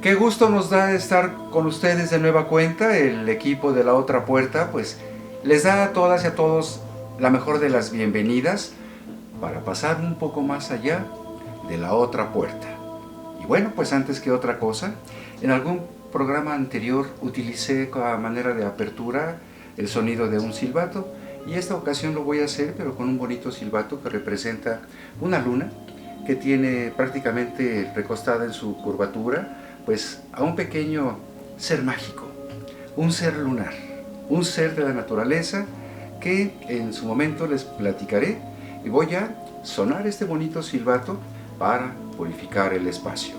Qué gusto nos da estar con ustedes de nueva cuenta. El equipo de La Otra Puerta pues les da a todas y a todos la mejor de las bienvenidas para pasar un poco más allá de la otra puerta. Y bueno, pues antes que otra cosa, en algún programa anterior utilicé a manera de apertura el sonido de un silbato, y esta ocasión lo voy a hacer pero con un bonito silbato que representa una luna que tiene prácticamente recostada en su curvatura pues a un pequeño ser mágico, un ser lunar, un ser de la naturaleza que en su momento les platicaré, y voy a sonar este bonito silbato para purificar el espacio.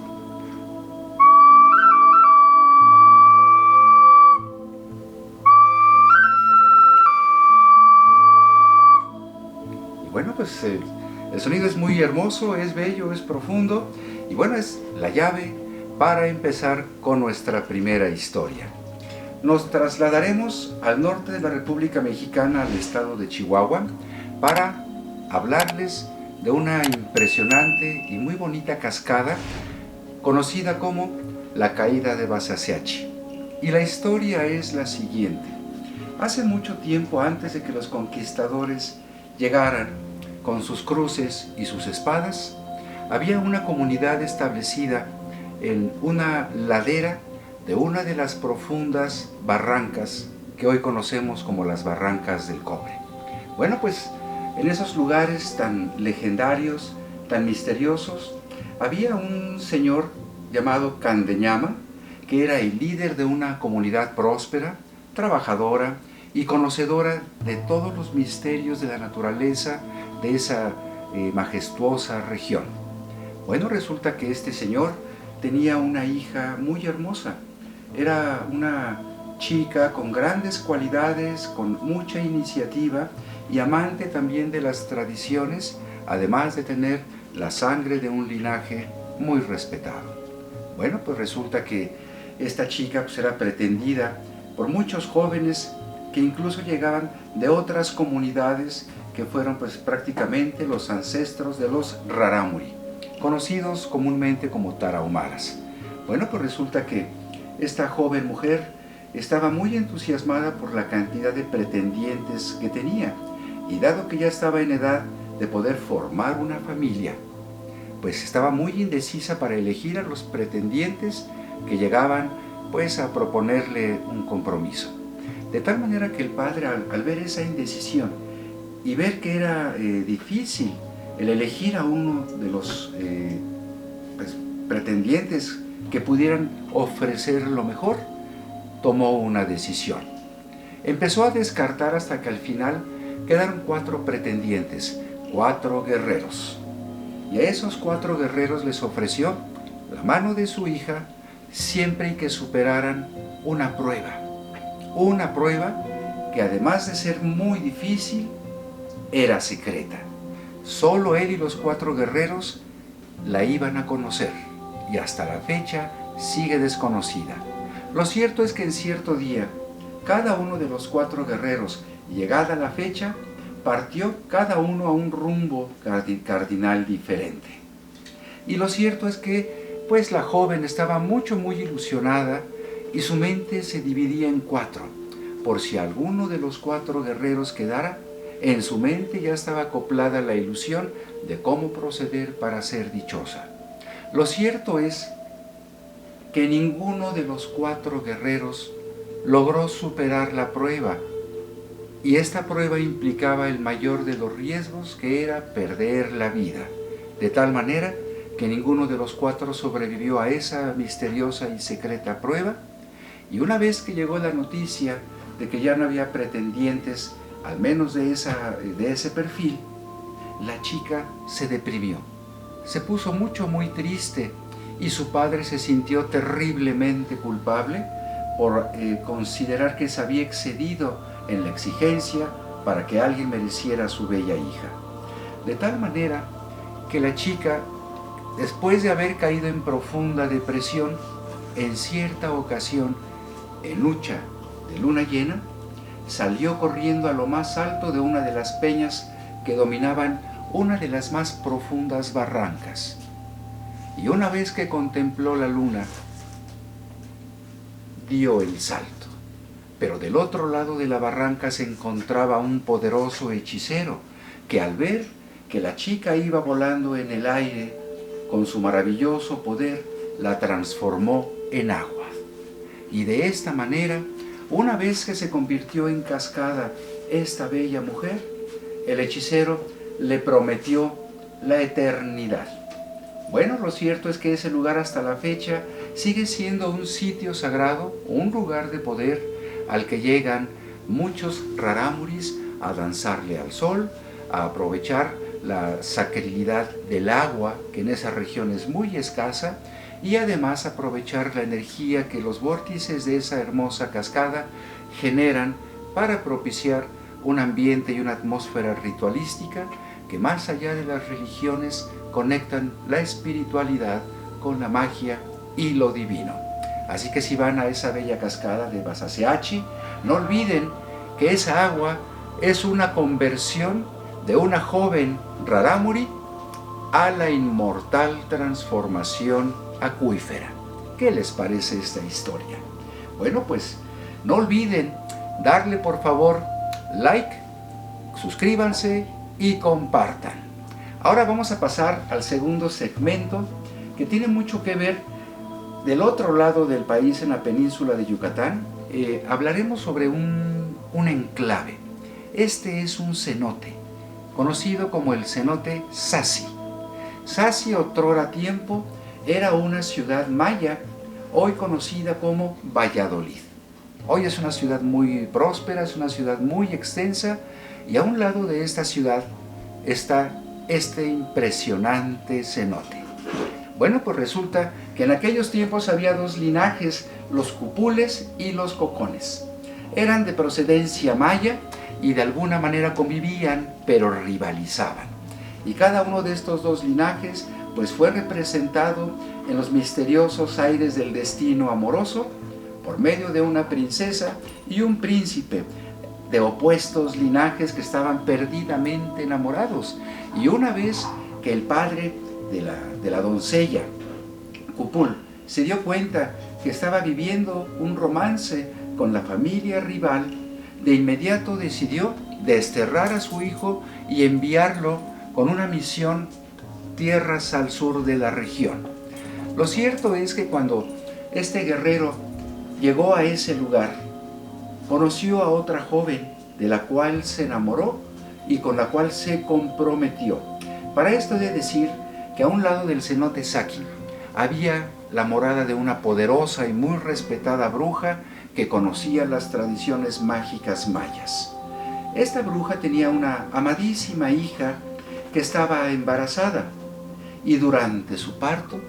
Y bueno, pues el sonido es muy hermoso, es bello, es profundo, y bueno, es la llave para empezar con nuestra primera historia. Nos trasladaremos al norte de la República Mexicana, al estado de Chihuahua, para hablarles de una impresionante y muy bonita cascada conocida como la Caída de Basaseachi. Y la historia es la siguiente. Hace mucho tiempo, antes de que los conquistadores llegaran con sus cruces y sus espadas, había una comunidad establecida en una ladera de una de las profundas barrancas que hoy conocemos como las Barrancas del Cobre. Bueno, pues en esos lugares tan legendarios, tan misteriosos, había un señor llamado Candeñama, que era el líder de una comunidad próspera, trabajadora y conocedora de todos los misterios de la naturaleza de esa majestuosa región. Bueno, resulta que este señor tenía una hija muy hermosa. Era una chica con grandes cualidades, con mucha iniciativa y amante también de las tradiciones, además de tener la sangre de un linaje muy respetado. Bueno, pues resulta que esta chica pues era pretendida por muchos jóvenes que incluso llegaban de otras comunidades que fueron pues prácticamente los ancestros de los Rarámuri, conocidos comúnmente como tarahumaras. Bueno, pues resulta que esta joven mujer estaba muy entusiasmada por la cantidad de pretendientes que tenía, y dado que ya estaba en edad de poder formar una familia, pues estaba muy indecisa para elegir a los pretendientes que llegaban pues a proponerle un compromiso. De tal manera que el padre, al ver esa indecisión y ver que era difícil el elegir a uno de los pues, pretendientes que pudieran ofrecer lo mejor, tomó una decisión. Empezó a descartar hasta que al final quedaron 4 pretendientes, 4 guerreros. Y a esos 4 guerreros les ofreció la mano de su hija siempre y que superaran una prueba que además de ser muy difícil, era secreta. Solo él y los 4 guerreros la iban a conocer, y hasta la fecha sigue desconocida. Lo cierto es que en cierto día, cada uno de los 4 guerreros, llegada la fecha, partió cada uno a un rumbo cardinal diferente. Y lo cierto es que, pues la joven estaba muy ilusionada, y su mente se dividía en 4. Por si alguno de los 4 guerreros quedara, en su mente ya estaba acoplada la ilusión de cómo proceder para ser dichosa. Lo cierto es que ninguno de los 4 guerreros logró superar la prueba, y esta prueba implicaba el mayor de los riesgos, que era perder la vida, de tal manera que ninguno de los 4 sobrevivió a esa misteriosa y secreta prueba. Y una vez que llegó la noticia de que ya no había pretendientes, al menos de ese perfil, la chica se deprimió, se puso muy triste, y su padre se sintió terriblemente culpable por considerar que se había excedido en la exigencia para que alguien mereciera a su bella hija. De tal manera que la chica, después de haber caído en profunda depresión, en cierta ocasión, en noche de luna llena, salió corriendo a lo más alto de una de las peñas que dominaban una de las más profundas barrancas. Y una vez que contempló la luna, dio el salto. Pero del otro lado de la barranca se encontraba un poderoso hechicero que al ver que la chica iba volando en el aire, con su maravilloso poder la transformó en agua. Y de esta manera, una vez que se convirtió en cascada esta bella mujer, el hechicero le prometió la eternidad. Bueno, lo cierto es que ese lugar hasta la fecha sigue siendo un sitio sagrado, un lugar de poder al que llegan muchos rarámuris a danzarle al sol, a aprovechar la sacralidad del agua, que en esa región es muy escasa, y además aprovechar la energía que los vórtices de esa hermosa cascada generan para propiciar un ambiente y una atmósfera ritualística que más allá de las religiones conectan la espiritualidad con la magia y lo divino. Así que si van a esa bella cascada de Basaseachi, no olviden que esa agua es una conversión de una joven rarámuri a la inmortal transformación acuífera. ¿Qué les parece esta historia? Bueno, pues no olviden darle por favor like, suscríbanse y compartan. Ahora vamos a pasar al segundo segmento que tiene mucho que ver del otro lado del país, en la península de Yucatán. Hablaremos sobre un enclave. Este es un cenote, conocido como el cenote Sasi. Sasi, otrora tiempo, era una ciudad maya, hoy conocida como Valladolid. Hoy es una ciudad muy próspera, es una ciudad muy extensa, y a un lado de esta ciudad está este impresionante cenote. Bueno, pues resulta que en aquellos tiempos había dos linajes, los cupules y los cocones. Eran de procedencia maya y de alguna manera convivían, pero rivalizaban. Y cada uno de estos dos linajes pues fue representado en los misteriosos aires del destino amoroso por medio de una princesa y un príncipe de opuestos linajes que estaban perdidamente enamorados. Y una vez que el padre de la doncella, Cupul, se dio cuenta que estaba viviendo un romance con la familia rival, de inmediato decidió desterrar a su hijo y enviarlo con una misión tierras al sur de la región. Lo cierto es que cuando este guerrero llegó a ese lugar, conoció a otra joven de la cual se enamoró y con la cual se comprometió. Para esto he de decir que a un lado del cenote Saki había la morada de una poderosa y muy respetada bruja que conocía las tradiciones mágicas mayas. Esta bruja tenía una amadísima hija que estaba embarazada, y durante su parto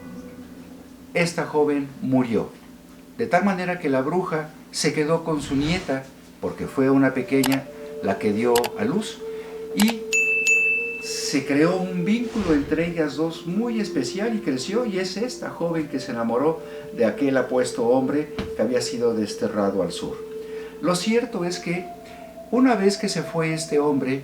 esta joven murió, de tal manera que la bruja se quedó con su nieta, porque fue una pequeña la que dio a luz, y se creó un vínculo entre ellas dos muy especial y creció, y es esta joven que se enamoró de aquel apuesto hombre que había sido desterrado al sur. Lo cierto es que una vez que se fue este hombre,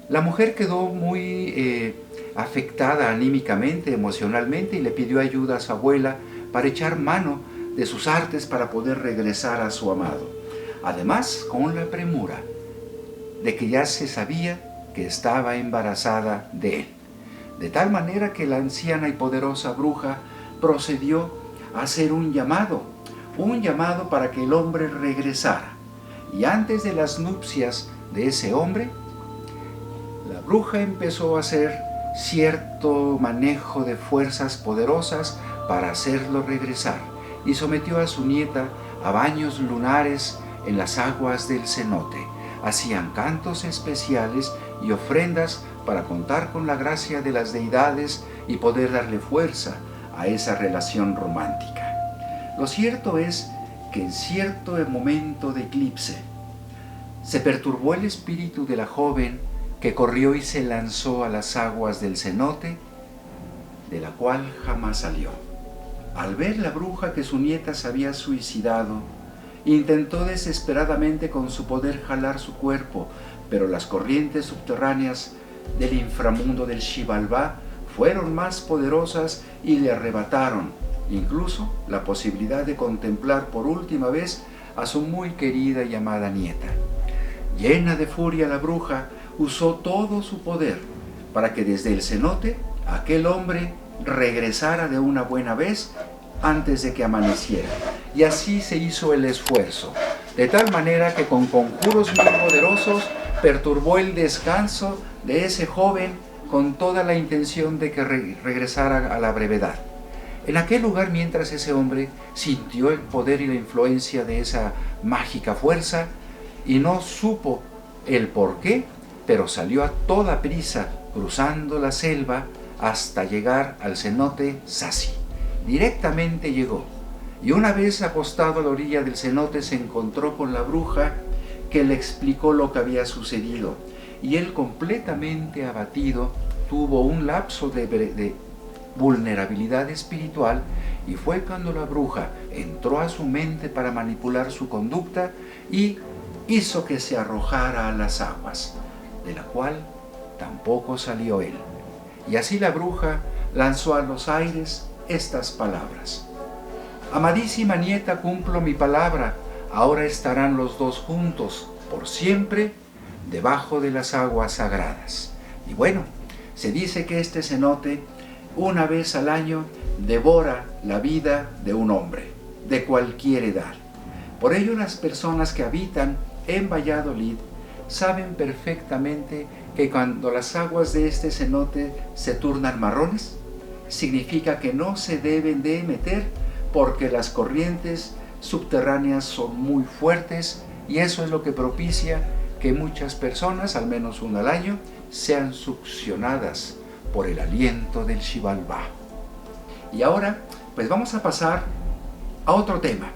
la mujer quedó muy afectada anímicamente, emocionalmente, y le pidió ayuda a su abuela para echar mano de sus artes para poder regresar a su amado. Además, con la premura de que ya se sabía que estaba embarazada de él. De tal manera que la anciana y poderosa bruja procedió a hacer un llamado para que el hombre regresara. Y antes de las nupcias de ese hombre, la bruja empezó a hacer cierto manejo de fuerzas poderosas para hacerlo regresar, y sometió a su nieta a baños lunares en las aguas del cenote. Hacían cantos especiales y ofrendas para contar con la gracia de las deidades y poder darle fuerza a esa relación romántica. Lo cierto es que en cierto momento de eclipse se perturbó el espíritu de la joven, que corrió y se lanzó a las aguas del cenote, de la cual jamás salió. Al ver la bruja que su nieta se había suicidado, intentó desesperadamente con su poder jalar su cuerpo, pero las corrientes subterráneas del inframundo del Xibalbá fueron más poderosas y le arrebataron incluso la posibilidad de contemplar por última vez a su muy querida y amada nieta. Llena de furia, la bruja usó todo su poder para que desde el cenote aquel hombre regresara de una buena vez antes de que amaneciera. Y así se hizo el esfuerzo, de tal manera que con conjuros muy poderosos perturbó el descanso de ese joven con toda la intención de que regresara a la brevedad. En aquel lugar, mientras ese hombre sintió el poder y la influencia de esa mágica fuerza y no supo el por qué, pero salió a toda prisa cruzando la selva hasta llegar al cenote Sasi. Directamente llegó, y una vez acostado a la orilla del cenote se encontró con la bruja, que le explicó lo que había sucedido, y él, completamente abatido, tuvo un lapso de vulnerabilidad espiritual, y fue cuando la bruja entró a su mente para manipular su conducta y hizo que se arrojara a las aguas, de la cual tampoco salió él. Y así la bruja lanzó a los aires estas palabras: amadísima nieta, cumplo mi palabra, ahora estarán los dos juntos, por siempre, debajo de las aguas sagradas. Y bueno, se dice que este cenote, una vez al año, devora la vida de un hombre, de cualquier edad. Por ello, las personas que habitan en Valladolid saben perfectamente que cuando las aguas de este cenote se turnan marrones, significa que no se deben de meter porque las corrientes subterráneas son muy fuertes, y eso es lo que propicia que muchas personas, al menos una al año, sean succionadas por el aliento del Xibalbá. Y ahora, pues vamos a pasar a otro tema.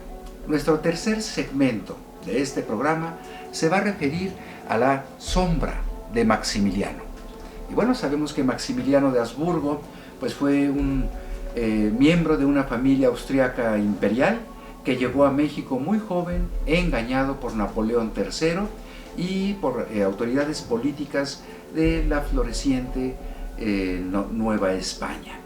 Nuestro tercer segmento de este programa se va a referir a la sombra de Maximiliano. Y bueno, sabemos que Maximiliano de Habsburgo pues fue un miembro de una familia austriaca imperial que llegó a México muy joven, engañado por Napoleón III y por autoridades políticas de la floreciente Nueva España.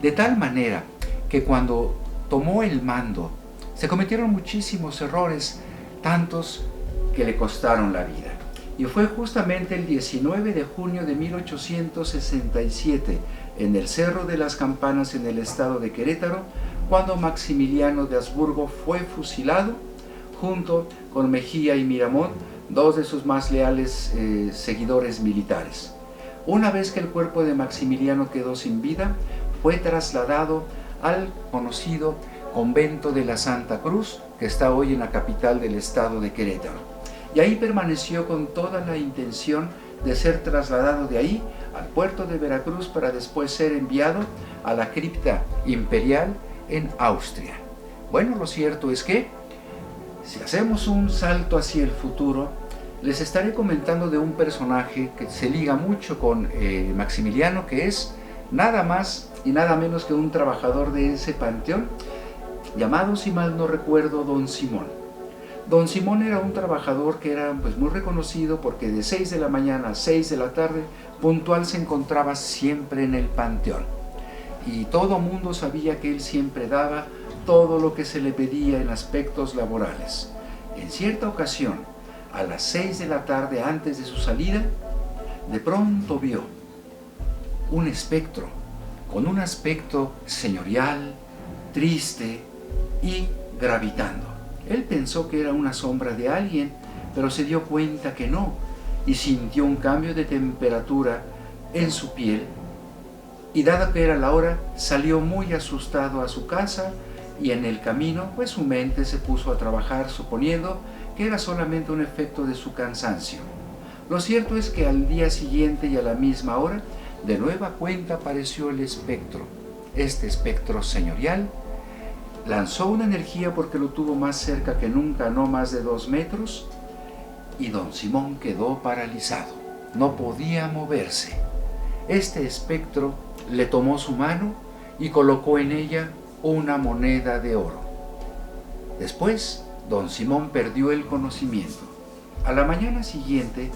De tal manera que cuando tomó el mando se cometieron muchísimos errores, tantos que le costaron la vida. Y fue justamente el 19 de junio de 1867, en el Cerro de las Campanas, en el estado de Querétaro, cuando Maximiliano de Habsburgo fue fusilado, junto con Mejía y Miramón, dos de sus más leales seguidores militares. Una vez que el cuerpo de Maximiliano quedó sin vida, fue trasladado al conocido convento de la Santa Cruz, que está hoy en la capital del estado de Querétaro. Y ahí permaneció con toda la intención de ser trasladado de ahí al puerto de Veracruz para después ser enviado a la cripta imperial en Austria. Bueno, lo cierto es que, si hacemos un salto hacia el futuro, les estaré comentando de un personaje que se liga mucho con Maximiliano, que es nada más y nada menos que un trabajador de ese panteón, llamado, si mal no recuerdo, Don Simón. Don Simón era un trabajador que era pues muy reconocido porque de 6 de la mañana a 6 de la tarde puntual se encontraba siempre en el panteón, y todo mundo sabía que él siempre daba todo lo que se le pedía en aspectos laborales. En cierta ocasión, a las 6 de la tarde antes de su salida, de pronto vio un espectro con un aspecto señorial, triste y gravitando. Él pensó que era una sombra de alguien, pero se dio cuenta que no, y sintió un cambio de temperatura en su piel, y dado que era la hora, salió muy asustado a su casa, y en el camino, pues su mente se puso a trabajar suponiendo que era solamente un efecto de su cansancio. Lo cierto es que al día siguiente y a la misma hora, de nueva cuenta apareció el espectro. Este espectro señorial lanzó una energía porque lo tuvo más cerca que nunca, no más de 2 metros, y don Simón quedó paralizado, no podía moverse. Este espectro le tomó su mano y colocó en ella una moneda de oro. Después, don Simón perdió el conocimiento. A la mañana siguiente,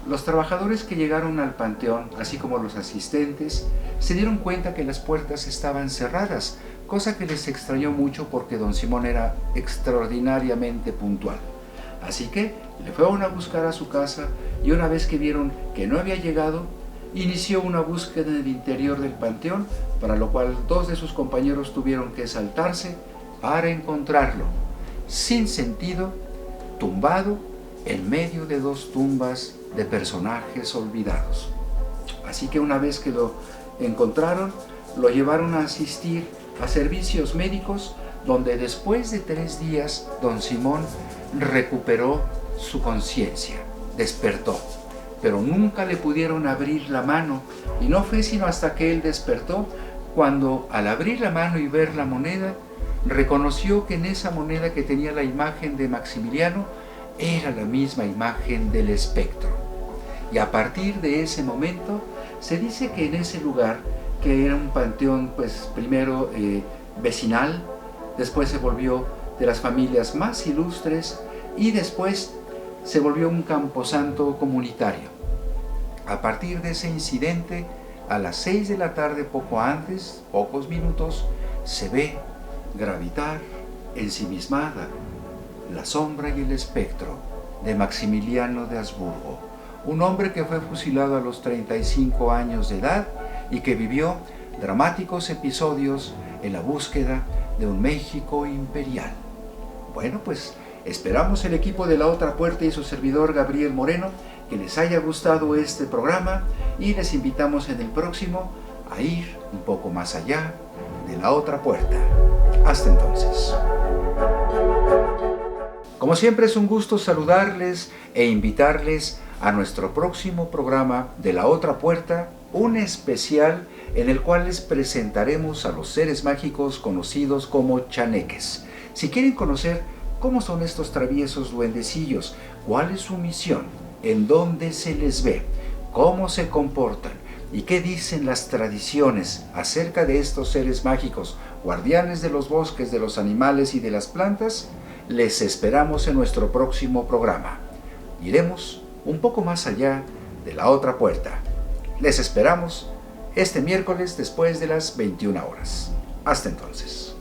los trabajadores que llegaron al panteón, así como los asistentes, se dieron cuenta que las puertas estaban cerradas cosa que les extrañó mucho porque don Simón era extraordinariamente puntual. Así que le fueron a buscar a su casa y una vez que vieron que no había llegado, inició una búsqueda en el interior del panteón, para lo cual dos de sus compañeros tuvieron que saltarse para encontrarlo, sin sentido, tumbado en medio de dos tumbas de personajes olvidados. Así que una vez que lo encontraron, lo llevaron a asistir a servicios médicos, donde después de 3 días don Simón recuperó su conciencia, despertó, pero nunca le pudieron abrir la mano, y no fue sino hasta que él despertó cuando, al abrir la mano y ver la moneda, reconoció que en esa moneda que tenía la imagen de Maximiliano era la misma imagen del espectro. Y a partir de ese momento se dice que en ese lugar, que era un panteón pues primero vecinal, después se volvió de las familias más ilustres y después se volvió un camposanto comunitario. A partir de ese incidente, a las 6 de la tarde, poco antes, pocos minutos, se ve gravitar ensimismada la sombra y el espectro de Maximiliano de Habsburgo, un hombre que fue fusilado a los 35 años de edad y que vivió dramáticos episodios en la búsqueda de un México imperial. Bueno, pues esperamos el equipo de La Otra Puerta y su servidor Gabriel Moreno que les haya gustado este programa y les invitamos en el próximo a ir un poco más allá de La Otra Puerta. Hasta entonces. Como siempre es un gusto saludarles e invitarles a nuestro próximo programa de La Otra Puerta, un especial en el cual les presentaremos a los seres mágicos conocidos como chaneques. Si quieren conocer cómo son estos traviesos duendecillos, cuál es su misión, en dónde se les ve, cómo se comportan y qué dicen las tradiciones acerca de estos seres mágicos, guardianes de los bosques, de los animales y de las plantas, les esperamos en nuestro próximo programa. Iremos un poco más allá de La Otra Puerta. Les esperamos este miércoles después de las 21 horas. Hasta entonces.